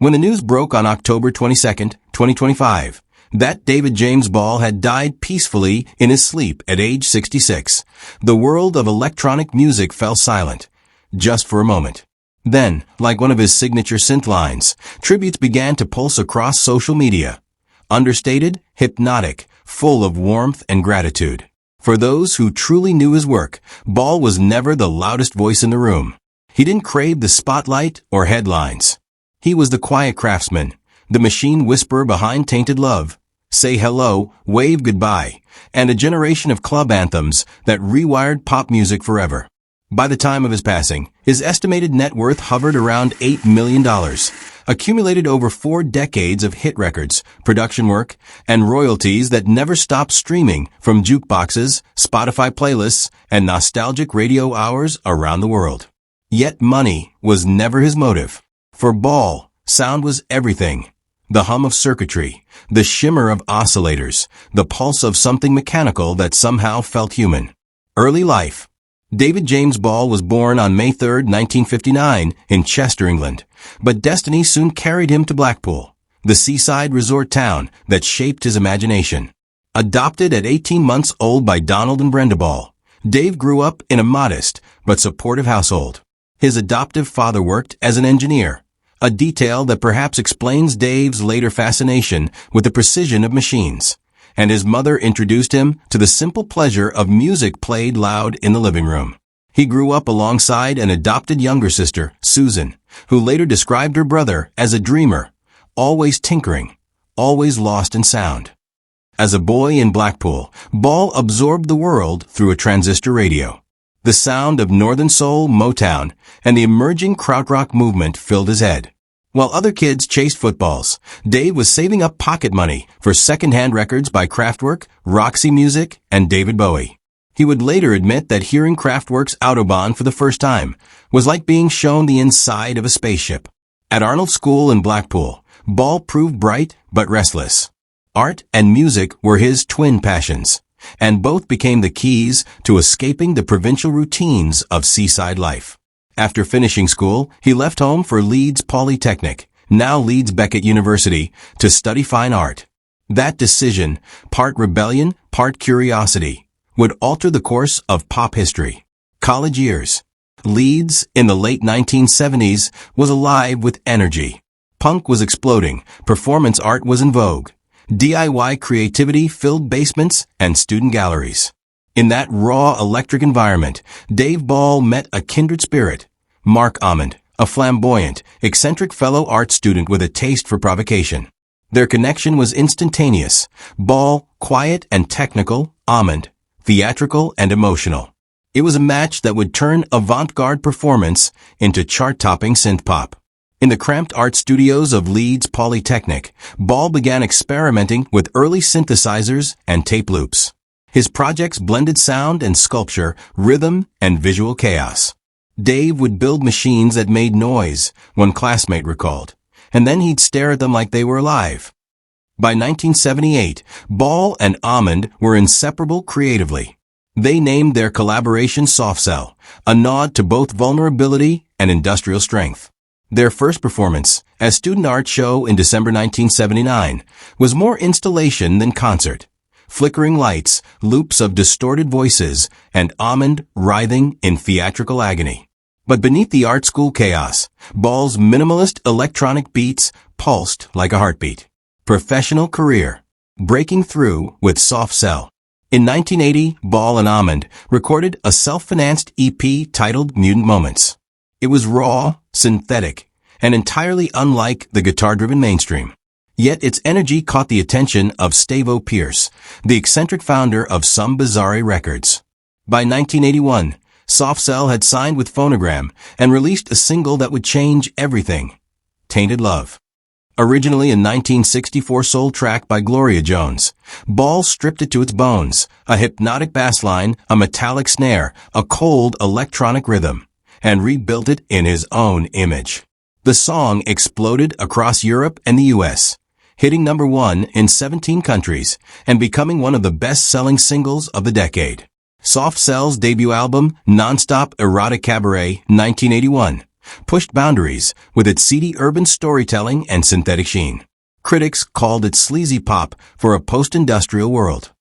When the news broke on October 22nd, 2025, that David James Ball had died peacefully in his sleep at age 66, the world of electronic music fell silent, just for a moment. Then, like one of his signature synth lines, tributes began to pulse across social media. Understated, hypnotic, full of warmth and gratitude. For those who truly knew his work, Ball was never the loudest voice in the room. He didn't crave the spotlight or headlines. He was the quiet craftsman, the machine whisperer behind Tainted Love, Say Hello, Wave Goodbye, and a generation of club anthems that rewired pop music forever. By the time of his passing, his estimated net worth hovered around $8 million, accumulated over 4 decades of hit records, production work, and royalties that never stopped streaming from jukeboxes, Spotify playlists, and nostalgic radio hours around the world. Yet money was never his motive. For Ball, sound was everything. The hum of circuitry, the shimmer of oscillators, the pulse of something mechanical that somehow felt human. Early life. David James Ball was born on May 3, 1959, in Chester, England, but destiny soon carried him to Blackpool, the seaside resort town that shaped his imagination. Adopted at 18 months old by Donald and Brenda Ball, Dave grew up in a modest but supportive household. His adoptive father worked as an engineer, a detail that perhaps explains Dave's later fascination with the precision of machines. And his mother introduced him to the simple pleasure of music played loud in the living room. He grew up alongside an adopted younger sister, Susan, who later described her brother as a dreamer, always tinkering, always lost in sound. As a boy in Blackpool, Ball absorbed the world through a transistor radio. The sound of Northern Soul, Motown, and the emerging Krautrock movement filled his head. While other kids chased footballs, Dave was saving up pocket money for second-hand records by Kraftwerk, Roxy Music, and David Bowie. He would later admit that hearing Kraftwerk's Autobahn for the first time was like being shown the inside of a spaceship. At Arnold School in Blackpool, Ball proved bright but restless. Art and music were his twin passions, and both became the keys to escaping the provincial routines of seaside life. After finishing school, he left home for Leeds Polytechnic, now Leeds Beckett University, to study fine art. That decision, part rebellion, part curiosity, would alter the course of pop history. College years. Leeds, in the late 1970s, was alive with energy. Punk was exploding, performance art was in vogue. DIY creativity filled basements and student galleries. In that raw electric environment, Dave Ball met a kindred spirit, Marc, a flamboyant, eccentric fellow art student with a taste for provocation. Their connection was instantaneous. Ball, quiet and technical, Almond, theatrical and emotional. It was a match that would turn avant-garde performance into chart-topping synthpop. In the cramped art studios of Leeds Polytechnic, Ball began experimenting with early synthesizers and tape loops. His projects blended sound and sculpture, rhythm and visual chaos. Dave would build machines that made noise, one classmate recalled, and then he'd stare at them like they were alive. By 1978, Ball and Almond were inseparable creatively. They named their collaboration Soft Cell, a nod to both vulnerability and industrial strength. Their first performance, as student art show in December 1979, was more installation than concert. Flickering lights, loops of distorted voices, and Almond writhing in theatrical agony. But beneath the art school chaos, Ball's minimalist electronic beats pulsed like a heartbeat. Professional career. Breaking through with Soft Cell. In 1980, Ball and Almond recorded a self-financed EP titled Mutant Moments. It was raw, synthetic, and entirely unlike the guitar-driven mainstream. Yet its energy caught the attention of Stavo Pierce, the eccentric founder of Some Bizarre Records. By 1981, Soft Cell had signed with Phonogram and released a single that would change everything, Tainted Love. Originally a 1964 soul track by Gloria Jones, Ball stripped it to its bones, a hypnotic bass line, a metallic snare, a cold electronic rhythm, and rebuilt it in his own image. The song exploded across Europe and the US, hitting number 1 in 17 countries and becoming one of the best-selling singles of the decade. Soft Cell's debut album, Nonstop Erotic Cabaret, 1981, pushed boundaries with its seedy urban storytelling and synthetic sheen. Critics called it sleazy pop for a post-industrial world.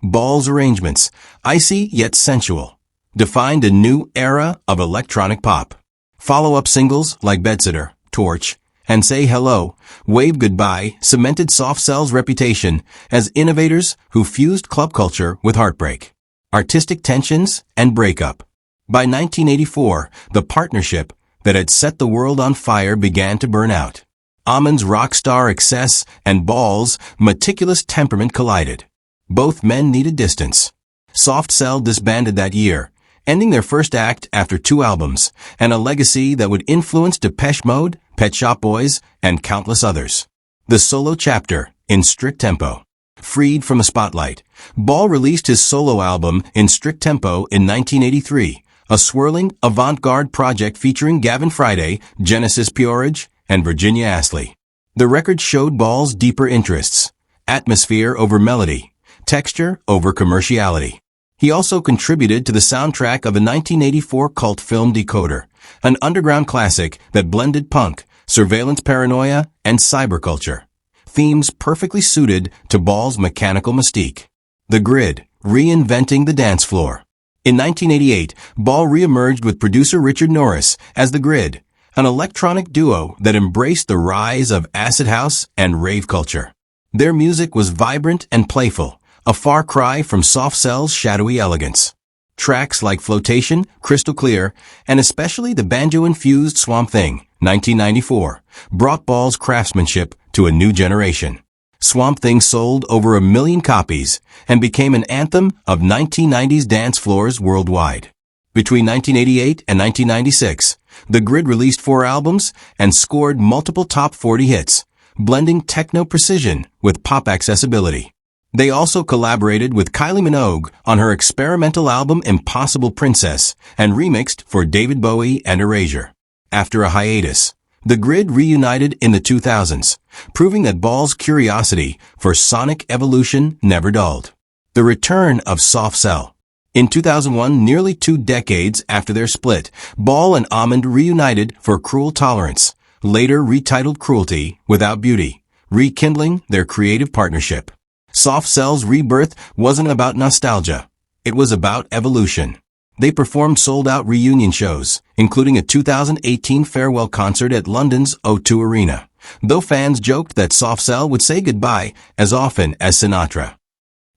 Ball's arrangements, icy yet sensual, defined a new era of electronic pop. Follow-up singles like Bedsitter, Torch, and Say Hello, Wave Goodbye cemented Soft Cell's reputation as innovators who fused club culture with heartbreak, artistic tensions, and breakup. By 1984, the partnership that had set the world on fire began to burn out. Almond's rock star excess and Ball's meticulous temperament collided. Both men needed distance. Soft Cell disbanded that year, ending their first act after 2 albums, and a legacy that would influence Depeche Mode, Pet Shop Boys, and countless others. The solo chapter, in strict tempo. Freed from the spotlight, Ball released his solo album in strict tempo in 1983, a swirling, avant-garde project featuring Gavin Friday, Genesis Peorage, and Virginia Astley. The record showed Ball's deeper interests: atmosphere over melody, texture over commerciality. He also contributed to the soundtrack of a 1984 cult film Decoder, an underground classic that blended punk, surveillance paranoia, and cyberculture, themes perfectly suited to Ball's mechanical mystique. The Grid, reinventing the dance floor. In 1988, Ball re-emerged with producer Richard Norris as The Grid, an electronic duo that embraced the rise of acid house and rave culture. Their music was vibrant and playful, a far cry from Soft Cell's shadowy elegance. Tracks like Flotation, Crystal Clear, and especially the banjo-infused Swamp Thing, 1994, brought Ball's craftsmanship to a new generation. Swamp Thing sold over 1 million copies and became an anthem of 1990s dance floors worldwide. Between 1988 and 1996, The Grid released 4 albums and scored multiple top 40 hits, blending techno precision with pop accessibility. They also collaborated with Kylie Minogue on her experimental album Impossible Princess and remixed for David Bowie and Erasure. After a hiatus, The Grid reunited in the 2000s, proving that Ball's curiosity for sonic evolution never dulled. The return of Soft Cell. In 2001, nearly 2 decades after their split, Ball and Almond reunited for Cruel Tolerance, later retitled Cruelty Without Beauty, rekindling their creative partnership. Soft Cell's rebirth wasn't about nostalgia. It was about evolution. They performed sold-out reunion shows, including a 2018 farewell concert at London's O2 Arena, though fans joked that Soft Cell would say goodbye as often as Sinatra.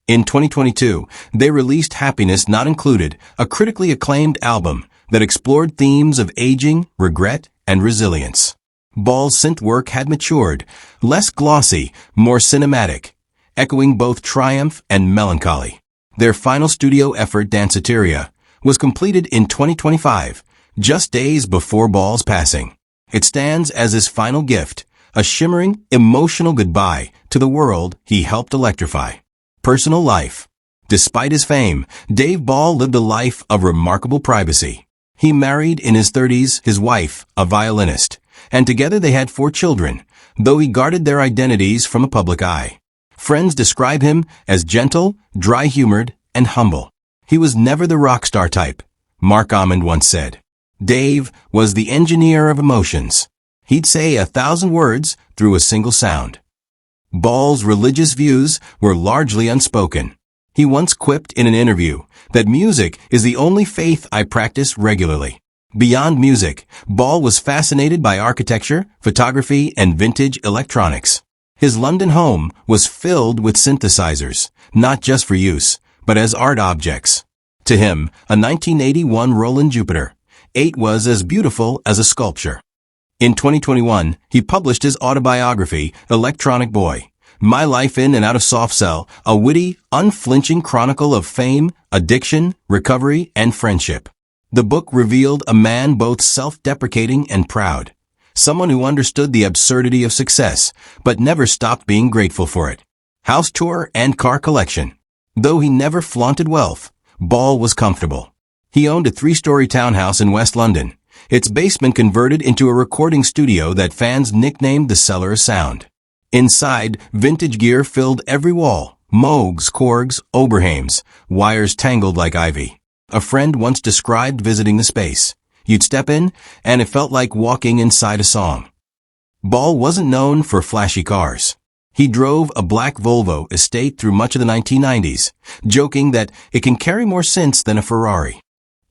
In 2022, they released Happiness Not Included, a critically acclaimed album that explored themes of aging, regret, and resilience. Ball's synth work had matured, less glossy, more cinematic, echoing both triumph and melancholy. Their final studio effort, Danceteria, was completed in 2025, just days before Ball's passing. It stands as his final gift, a shimmering, emotional goodbye to the world he helped electrify. Personal life. Despite his fame, Dave Ball lived a life of remarkable privacy. He married in his 30s his wife, a violinist, and together they had 4 children, though he guarded their identities from a public eye. Friends describe him as gentle, dry-humored, and humble. He was never the rock star type, Marc once said. Dave was the engineer of emotions. He'd say 1,000 words through a single sound. Ball's religious views were largely unspoken. He once quipped in an interview that music is the only faith I practice regularly. Beyond music, Ball was fascinated by architecture, photography, and vintage electronics. His London home was filled with synthesizers, not just for use, but as art objects. To him, a 1981 Roland Jupiter 8 was as beautiful as a sculpture. In 2021, he published his autobiography, Electronic Boy, My Life in and Out of Soft Cell, a witty, unflinching chronicle of fame, addiction, recovery, and friendship. The book revealed a man both self-deprecating and proud, someone who understood the absurdity of success, but never stopped being grateful for it. House tour and car collection. Though he never flaunted wealth, Ball was comfortable. He owned a 3-story townhouse in West London, its basement converted into a recording studio that fans nicknamed the Cellar of Sound. Inside, vintage gear filled every wall, Moogs, Korgs, Oberheims, wires tangled like ivy. A friend once described visiting the space. You'd step in, and it felt like walking inside a song. Ball wasn't known for flashy cars. He drove a black Volvo Estate through much of the 1990s, joking that it can carry more synths than a Ferrari.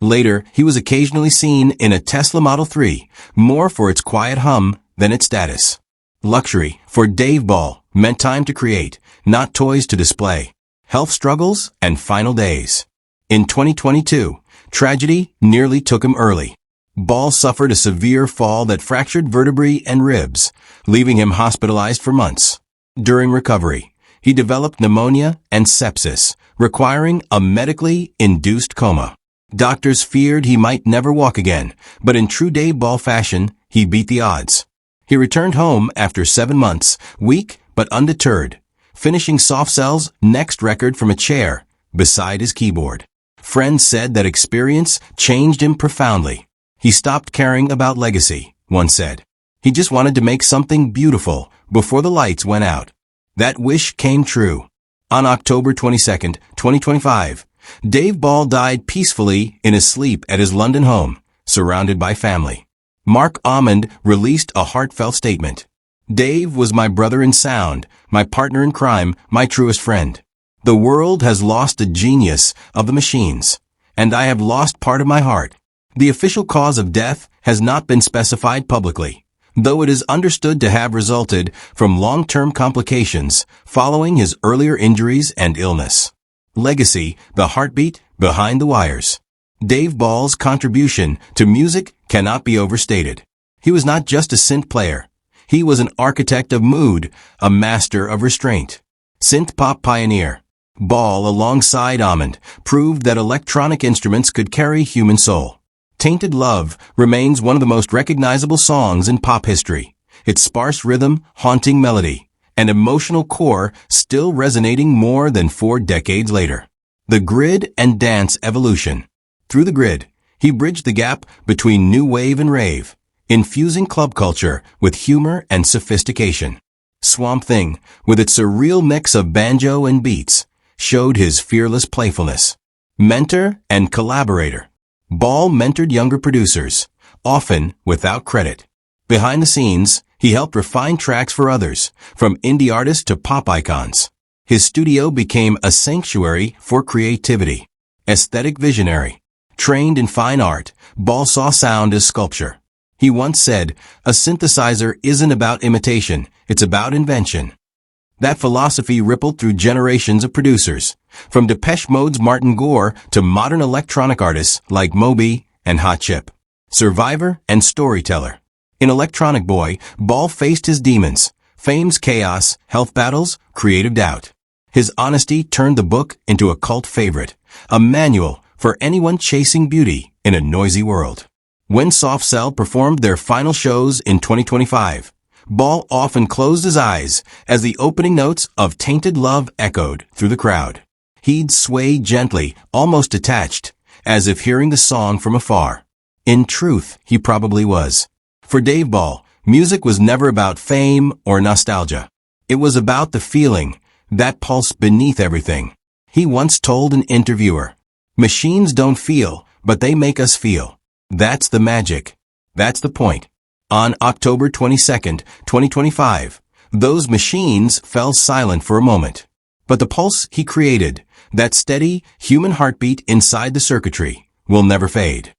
Later, he was occasionally seen in a Tesla Model 3, more for its quiet hum than its status. Luxury, for Dave Ball, meant time to create, not toys to display. Health struggles and final days. In 2022, tragedy nearly took him early. Ball suffered a severe fall that fractured vertebrae and ribs, leaving him hospitalized for months. During recovery, he developed pneumonia and sepsis, requiring a medically induced coma. Doctors feared he might never walk again, but in true Dave Ball fashion, he beat the odds. He returned home after 7 months, weak but undeterred, finishing Soft Cell's next record from a chair beside his keyboard. Friends said that experience changed him profoundly. He stopped caring about legacy, one said. He just wanted to make something beautiful before the lights went out. That wish came true. On October 22, 2025, Dave Ball died peacefully in his sleep at his London home, surrounded by family. Marc Almond released a heartfelt statement. Dave was my brother in sound, my partner in crime, my truest friend. The world has lost a genius of the machines, and I have lost part of my heart. The official cause of death has not been specified publicly, though it is understood to have resulted from long-term complications following his earlier injuries and illness. Legacy, the heartbeat behind the wires. Dave Ball's contribution to music cannot be overstated. He was not just a synth player. He was an architect of mood, a master of restraint. Synthpop pioneer. Ball, alongside Almond, proved that electronic instruments could carry human soul. Tainted Love remains one of the most recognizable songs in pop history. Its sparse rhythm, haunting melody, and emotional core still resonating more than 4 decades later. The grid and dance evolution. Through the grid, he bridged the gap between new wave and rave, infusing club culture with humor and sophistication. Swamp Thing, with its surreal mix of banjo and beats, showed his fearless playfulness. Mentor and collaborator. Ball mentored younger producers, often without credit. Behind the scenes, he helped refine tracks for others, from indie artists to pop icons. His studio became a sanctuary for creativity. Aesthetic visionary. Trained in fine art, Ball saw sound as sculpture. He once said, "A synthesizer isn't about imitation, it's about invention." That philosophy rippled through generations of producers, from Depeche Mode's Martin Gore to modern electronic artists like Moby and Hot Chip. Survivor and storyteller. In Electronic Boy, Ball faced his demons, fame's chaos, health battles, creative doubt. His honesty turned the book into a cult favorite, a manual for anyone chasing beauty in a noisy world. When Soft Cell performed their final shows in 2025, Ball often closed his eyes as the opening notes of Tainted Love echoed through the crowd. He'd sway gently, almost detached, as if hearing the song from afar. In truth, he probably was. For Dave Ball, music was never about fame or nostalgia. It was about the feeling, that pulse beneath everything. He once told an interviewer, "Machines don't feel, but they make us feel. That's the magic. That's the point." On October 22, 2025, those machines fell silent for a moment. But the pulse he created, that steady, human heartbeat inside the circuitry, will never fade.